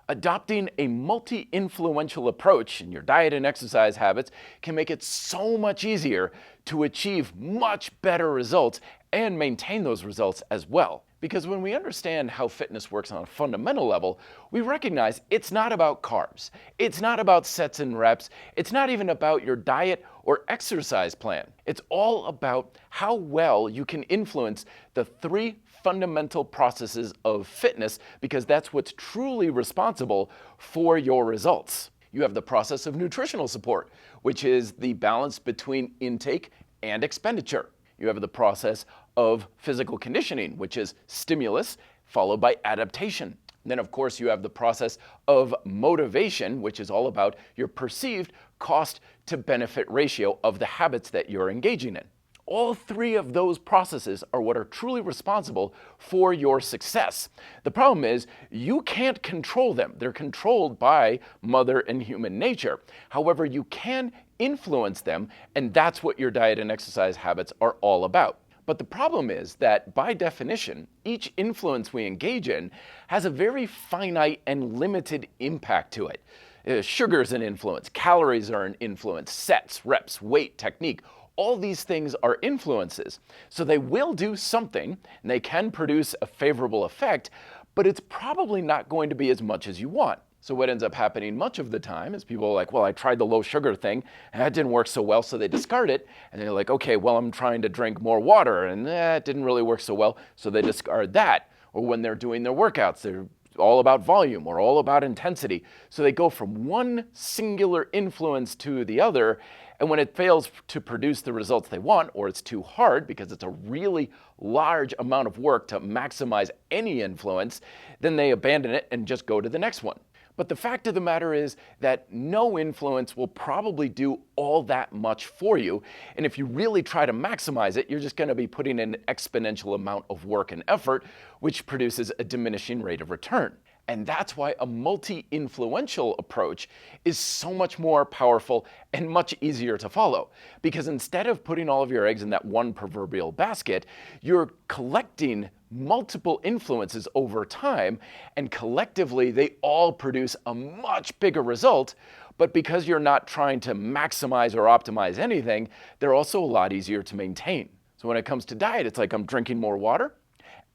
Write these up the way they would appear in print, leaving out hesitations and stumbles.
Adopting a multi-influential approach in your diet and exercise habits can make it so much easier to achieve much better results and maintain those results as well. Because when we understand how fitness works on a fundamental level, we recognize it's not about carbs, it's not about sets and reps, it's not even about your diet or exercise plan. It's all about how well you can influence the three fundamental processes of fitness, because that's what's truly responsible for your results. You have the process of nutritional support, which is the balance between intake and expenditure. You have the process of physical conditioning, which is stimulus followed by adaptation. And then, of course, you have the process of motivation, which is all about your perceived cost to benefit ratio of the habits that you're engaging in. All three of those processes are what are truly responsible for your success. The problem is you can't control them. They're controlled by Mother and human nature. However, you can influence them, and that's what your diet and exercise habits are all about. But the problem is that, by definition, each influence we engage in has a very finite and limited impact to it. Sugar is an influence, calories are an influence, sets, reps, weight, technique. All these things are influences. So they will do something, and they can produce a favorable effect, but it's probably not going to be as much as you want. So what ends up happening much of the time is people are like, well, I tried the low sugar thing, and that didn't work so well, so they discard it. And they're like, okay, well, I'm trying to drink more water, and that didn't really work so well, so they discard that. Or when they're doing their workouts, they're all about volume or all about intensity. So they go from one singular influence to the other, and when it fails to produce the results they want, or it's too hard because it's a really large amount of work to maximize any influence, then they abandon it and just go to the next one. But the fact of the matter is that no influence will probably do all that much for you. And if you really try to maximize it, you're just going to be putting in an exponential amount of work and effort, which produces a diminishing rate of return. And that's why a multi-influential approach is so much more powerful and much easier to follow. Because instead of putting all of your eggs in that one proverbial basket, you're collecting multiple influences over time, and collectively they all produce a much bigger result. But because you're not trying to maximize or optimize anything, they're also a lot easier to maintain. So when it comes to diet, it's like I'm drinking more water,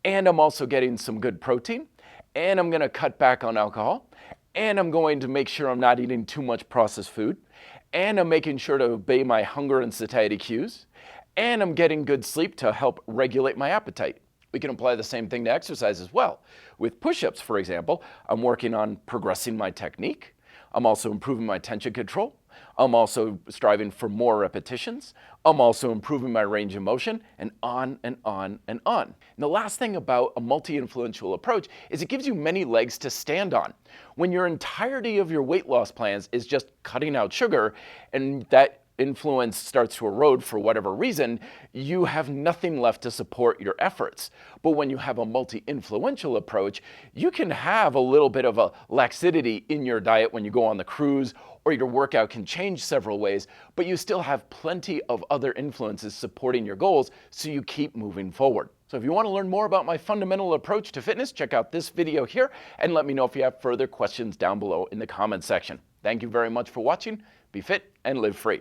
and I'm also getting some good protein, and I'm going to cut back on alcohol, and I'm going to make sure I'm not eating too much processed food, and I'm making sure to obey my hunger and satiety cues, and I'm getting good sleep to help regulate my appetite. We can apply the same thing to exercise as well. With push-ups, for example, I'm working on progressing my technique. I'm also improving my tension control. I'm also striving for more repetitions. I'm also improving my range of motion, and on and on and on. And the last thing about a multi-influential approach is it gives you many legs to stand on. When your entirety of your weight loss plans is just cutting out sugar, and that influence starts to erode for whatever reason, you have nothing left to support your efforts. But when you have a multi-influential approach, you can have a little bit of a laxity in your diet when you go on the cruise, or your workout can change several ways, but you still have plenty of other influences supporting your goals, so you keep moving forward. So if you want to learn more about my fundamental approach to fitness, check out this video here, and let me know if you have further questions down below in the comments section. Thank you very much for watching. Be fit and live free.